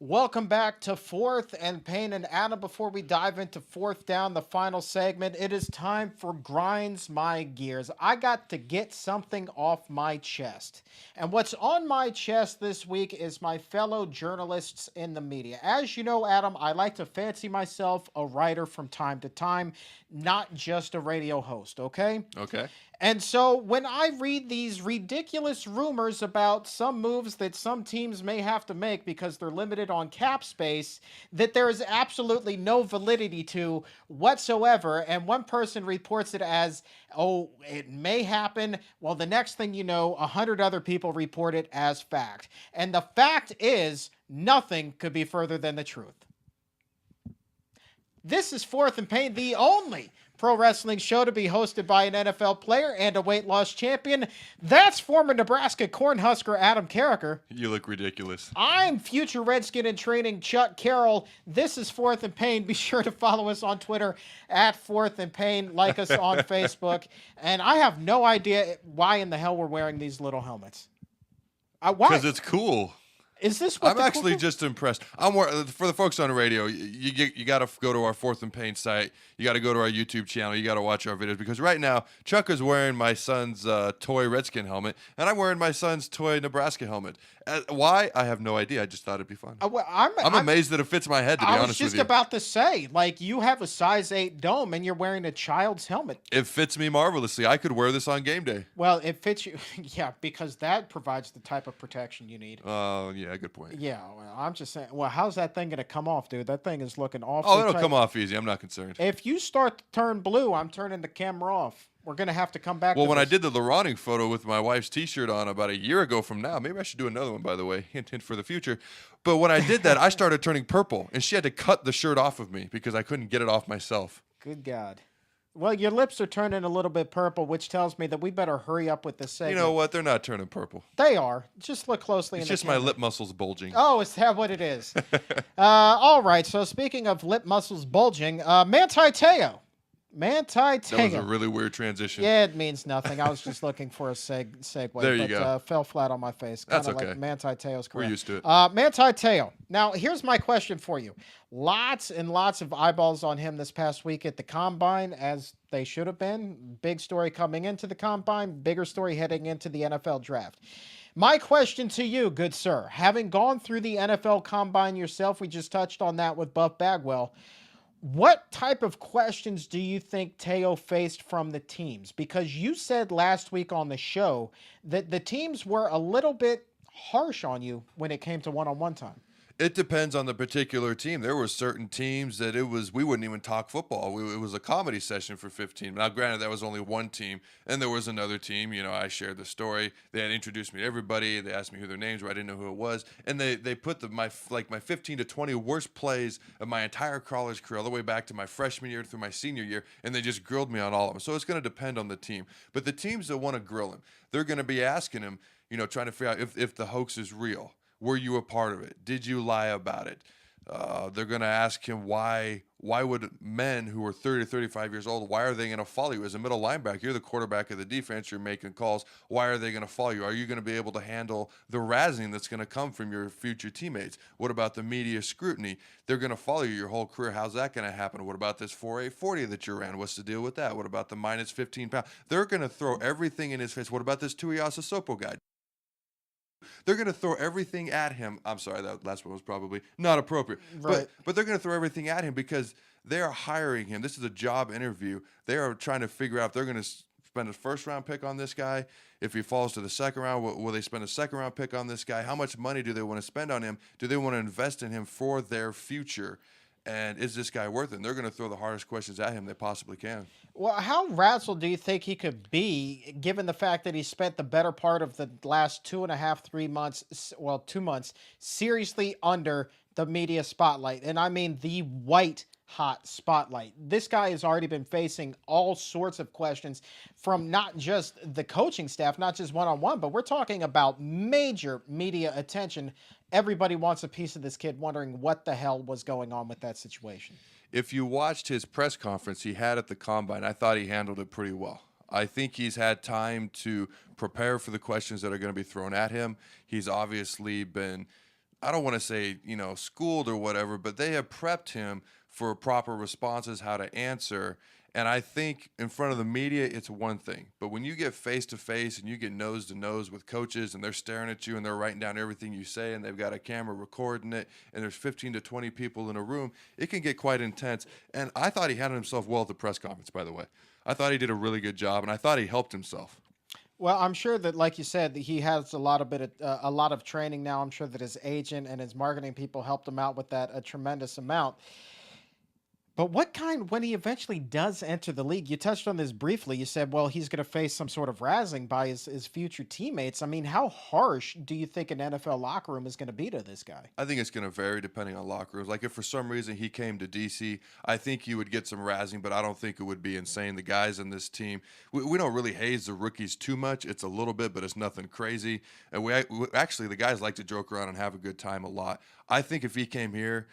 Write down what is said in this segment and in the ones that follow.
Welcome back to Fourth and Pain and Adam. Before we dive into fourth down, the final segment, it is time for Grinds My Gears. I got to get something off my chest. And what's on my chest this week is my fellow journalists in the media. As you know, Adam, I like to fancy myself a writer from time to time, not just a radio host, okay? Okay. And so when I read these ridiculous rumors about some moves that some teams may have to make because they're limited on cap space, that there is absolutely no validity to whatsoever, and one person reports it as, oh, it may happen, well, the next thing you know, 100 other people report it as fact. And the fact is, nothing could be further than the truth. This is Fourth and Pain, the only pro wrestling show to be hosted by an NFL player and a weight loss champion. That's former Nebraska Cornhusker Adam Carriker. You look ridiculous. I'm future Redskin in training Chuck Carroll. This is Fourth and Pain. Be sure to follow us on Twitter at Fourth and Pain. Like us on Facebook. And I have no idea why in the hell we're wearing these little helmets. Why? Because it's cool. Is this what I'm actually just impressed. For the folks on the radio, you got to go to our Fourth and Pain site. You got to go to our YouTube channel. You got to watch our videos because right now Chuck is wearing my son's toy Redskin helmet, and I'm wearing my son's toy Nebraska helmet. Why? I have no idea. I just thought it'd be fun. I'm amazed that it fits my head. To be honest with you, I was just about to say, like, you have a size 8 dome, and you're wearing a child's helmet. It fits me marvelously. I could wear this on game day. Well, it fits you, yeah, because that provides the type of protection you need. Oh, yeah, good point. Yeah, well, I'm just saying. Well, how's that thing going to come off, dude? That thing is looking awful. Oh, it'll come off easy. I'm not concerned. If you start to turn blue, I'm turning the camera off. We're going to have to come back. Well, when I did the Laurinaitis photo with my wife's T-shirt on about a year ago from now, maybe I should do another one, by the way. Hint, hint for the future. But when I did that, I started turning purple, and she had to cut the shirt off of me because I couldn't get it off myself. Good God. Well, your lips are turning a little bit purple, which tells me that we better hurry up with this segment. You know what? They're not turning purple. They are. Just look closely. It's just my lip muscles bulging. Oh, is that what it is? All right. So speaking of lip muscles bulging, Manti Te'o. That was a really weird transition. Yeah, it means nothing. I was just looking for a segue. There you go. Fell flat on my face. That's Kinda okay. Like Manti Te'o's correct. We're used to it. Manti Te'o. Now, here's my question for you. Lots and lots of eyeballs on him this past week at the Combine, as they should have been. Big story coming into the Combine. Bigger story heading into the NFL Draft. My question to you, good sir, having gone through the NFL Combine yourself, we just touched on that with Buff Bagwell. What type of questions do you think Te'o faced from the teams? Because you said last week on the show that the teams were a little bit harsh on you when it came to one-on-one time. It depends on the particular team. There were certain teams that we wouldn't even talk football. It was a comedy session for 15. Now, granted, that was only one team, and there was another team. You know, I shared the story. They had introduced me to everybody. They asked me who their names were. I didn't know who it was, and they put my 15 to 20 worst plays of my entire college career, all the way back to my freshman year through my senior year, and they just grilled me on all of them. So it's going to depend on the team. But the teams that want to grill him, they're going to be asking him, you know, trying to figure out if the hoax is real. Were you a part of it? Did you lie about it? They're going to ask him why would men who are 30 to 35 years old, why are they going to follow you? As a middle linebacker, you're the quarterback of the defense, you're making calls. Why are they going to follow you? Are you going to be able to handle the razzing that's going to come from your future teammates? What about the media scrutiny? They're going to follow you your whole career. How's that going to happen? What about this 4.840 that you ran? What's the deal with that? What about the minus 15 pounds? They're going to throw everything in his face. What about this Tuiasa Sopo guy? They're going to throw everything at him. I'm sorry, that last one was probably not appropriate. Right. But they're going to throw everything at him because they are hiring him. This is a job interview. They are trying to figure out if they're going to spend a first-round pick on this guy. If he falls to the second round, will they spend a second-round pick on this guy? How much money do they want to spend on him? Do they want to invest in him for their future? And is this guy worth it? And they're going to throw the hardest questions at him they possibly can. Well, how razzled do you think he could be, given the fact that he spent the better part of the last 2.5, 3 months, well, 2 months, seriously under the media spotlight? And I mean the white hot spotlight. This guy has already been facing all sorts of questions from not just the coaching staff, not just one-on-one, but we're talking about major media attention. Everybody wants a piece of this kid, wondering what the hell was going on with that situation. If you watched his press conference he had at the Combine, I thought he handled it pretty well. I think he's had time to prepare for the questions that are going to be thrown at him. He's obviously been I don't want to say, schooled or whatever, but they have prepped him for proper responses, how to answer. And I think in front of the media, it's one thing. But when you get face to face and you get nose to nose with coaches and they're staring at you and they're writing down everything you say and they've got a camera recording it and there's 15 to 20 people in a room, it can get quite intense. And I thought he handled himself well at the press conference, by the way. I thought he did a really good job, and I thought he helped himself. Well, I'm sure that, like you said, that he has a lot of training now. I'm sure that his agent and his marketing people helped him out with that a tremendous amount. But when he eventually does enter the league, you touched on this briefly. You said, well, he's going to face some sort of razzing by his future teammates. I mean, how harsh do you think an NFL locker room is going to be to this guy? I think it's going to vary depending on locker rooms. Like if for some reason he came to DC, I think you would get some razzing, but I don't think it would be insane. The guys in this team, we don't really haze the rookies too much. It's a little bit, but it's nothing crazy. And we actually, the guys like to joke around and have a good time a lot. I think if he came here,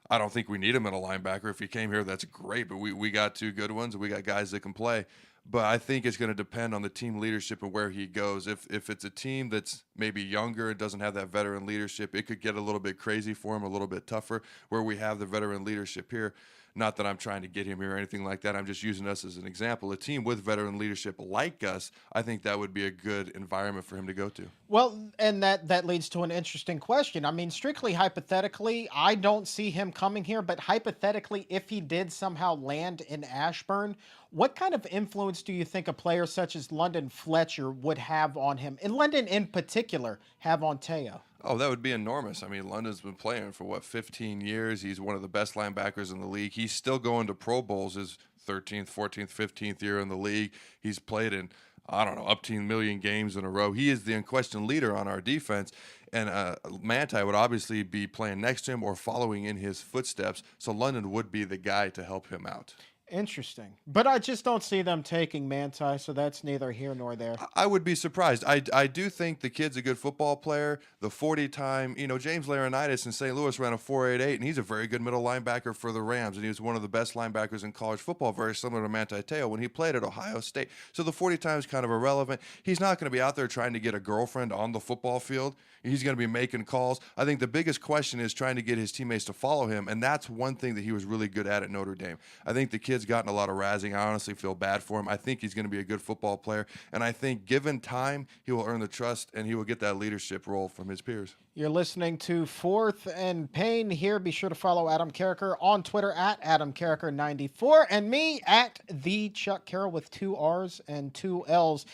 I don't think we need him at a linebacker. If he came here, that's great. But we got two good ones, and we got guys that can play. But I think it's going to depend on the team leadership and where he goes. If it's a team that's maybe younger and doesn't have that veteran leadership, it could get a little bit crazy for him, a little bit tougher. Where we have the veteran leadership here, not that I'm trying to get him here or anything like that. I'm just using us as an example. A team with veteran leadership like us, I think that would be a good environment for him to go to. Well, and that leads to an interesting question. I mean, strictly hypothetically, I don't see him coming here, but hypothetically, if he did somehow land in Ashburn, what kind of influence do you think a player such as London Fletcher would have on him, and London in particular, have on Teo? Oh, that would be enormous. I mean, London's been playing for, 15 years? He's one of the best linebackers in the league. He's still going to Pro Bowls his 13th, 14th, 15th year in the league. He's played in, I don't know, up to a million games in a row. He is the unquestioned leader on our defense. And Manti would obviously be playing next to him or following in his footsteps. So London would be the guy to help him out. Interesting. But I just don't see them taking Manti, so that's neither here nor there. I would be surprised. I do think the kid's a good football player. The 40-time, James Laurinaitis in St. Louis ran a 4.88, and he's a very good middle linebacker for the Rams, and he was one of the best linebackers in college football, very similar to Manti Te'o when he played at Ohio State. So the 40 time is kind of irrelevant. He's not going to be out there trying to get a girlfriend on the football field. He's going to be making calls. I think the biggest question is trying to get his teammates to follow him, and that's one thing that he was really good at Notre Dame. I think the kid's gotten a lot of razzing. I honestly feel bad for him. I think he's going to be a good football player, and I think given time, he will earn the trust, and he will get that leadership role from his peers. You're listening to Fourth and Pain here. Be sure to follow Adam Carriker on Twitter at Adam Carriker94 and me at the Chuck Carroll with 2 R's and 2 L's.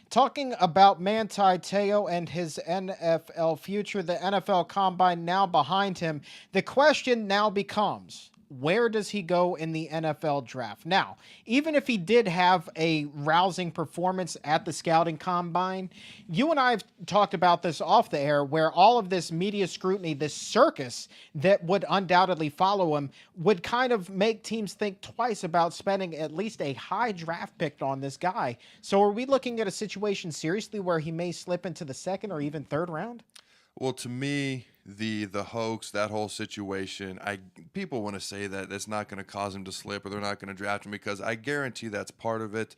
Talking about Manti Te'o and his NFL future, the NFL Combine now behind him. The question now becomes, where does he go in the NFL draft? Now, even if he did have a rousing performance at the scouting combine, you and I have talked about this off the air, where all of this media scrutiny, this circus that would undoubtedly follow him, would kind of make teams think twice about spending at least a high draft pick on this guy. So are we looking at a situation seriously where he may slip into the second or even third round? Well, to me, the hoax, that whole situation, people want to say that it's not going to cause him to slip or they're not going to draft him, because I guarantee that's part of it,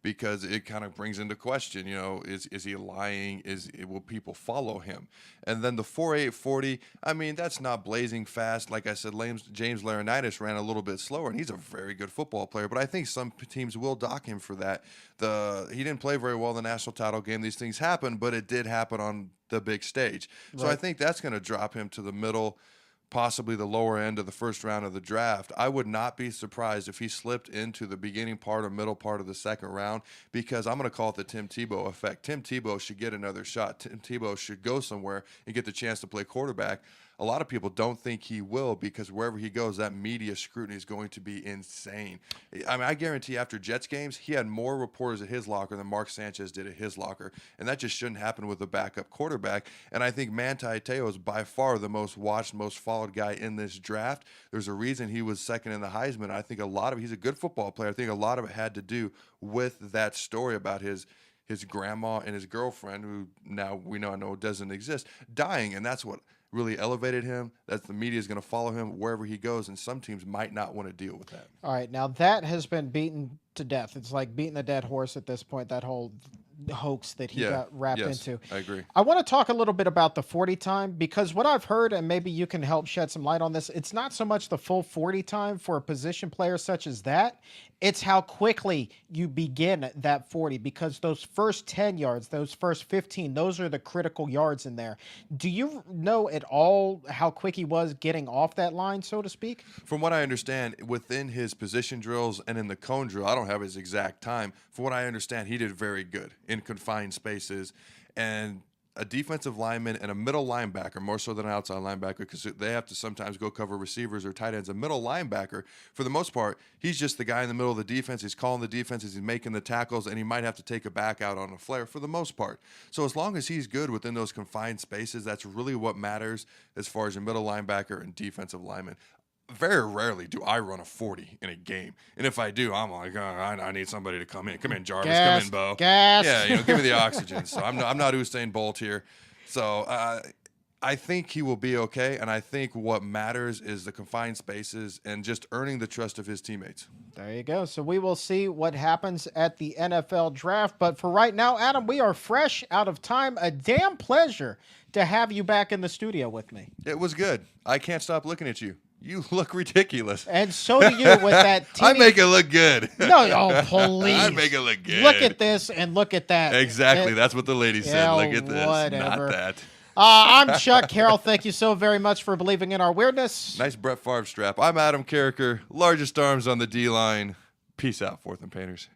because it kind of brings into question, is he lying? Will people follow him? And then the 4.8 I mean, that's not blazing fast. Like I said, James Laurinaitis ran a little bit slower, and he's a very good football player, but I think some teams will dock him for that. He didn't play very well in the national title game. These things happen, but it did happen on the big stage. Right. So I think that's going to drop him to the middle, possibly the lower end of the first round of the draft. I would not be surprised if he slipped into the beginning part or middle part of the second round, because I'm going to call it the Tim Tebow effect. Tim Tebow should get another shot. Tim Tebow should go somewhere and get the chance to play quarterback. A lot of people don't think he will, because wherever he goes, that media scrutiny is going to be insane. I mean, I guarantee after Jets games, he had more reporters at his locker than Mark Sanchez did at his locker, and that just shouldn't happen with a backup quarterback. And I think Manti Te'o is by far the most watched, most followed guy in this draft. There's a reason he was second in the Heisman. I think he's a good football player. I think a lot of it had to do with that story about his grandma and his girlfriend, who now we know doesn't exist, dying, and that's what really elevated him. That's the media is going to follow him wherever he goes, and some teams might not want to deal with that. All right, now that has been beaten to death. It's like beating a dead horse at this point, that whole hoax that he got wrapped into. I agree. I want to talk a little bit about the 40 time, because what I've heard, and maybe you can help shed some light on this, it's not so much the full 40 time for a position player such as that. It's how quickly you begin that 40, because those first 10 yards, those first 15, those are the critical yards in there. Do you know at all how quick he was getting off that line, so to speak? From what I understand, within his position drills and in the cone drill, I don't have his exact time. From what I understand, he did very good in confined spaces. And a defensive lineman and a middle linebacker, more so than an outside linebacker, because they have to sometimes go cover receivers or tight ends. A middle linebacker, for the most part, he's just the guy in the middle of the defense. He's calling the defenses, he's making the tackles, and he might have to take a back out on a flare for the most part. So as long as he's good within those confined spaces, that's really what matters as far as your middle linebacker and defensive lineman. Very rarely do I run a 40 in a game. And if I do, I'm like, oh, I need somebody to come in. Come in, Jarvis. Gas, come in, Bo. Gas. Yeah, give me the oxygen. So I'm not Usain Bolt here. So I think he will be okay. And I think what matters is the confined spaces and just earning the trust of his teammates. There you go. So we will see what happens at the NFL draft. But for right now, Adam, we are fresh out of time. A damn pleasure to have you back in the studio with me. It was good. I can't stop looking at you. You look ridiculous. And so do you with that I make it look good. No, oh, please. I make it look good. Look at this and look at that. Exactly. That's what the lady said. Look at this. Whatever. Not that. I'm Chuck Carroll. Thank you so very much for believing in our weirdness. Nice Brett Favre strap. I'm Adam Carriker. Largest arms on the D-line. Peace out, Fourth and Painters.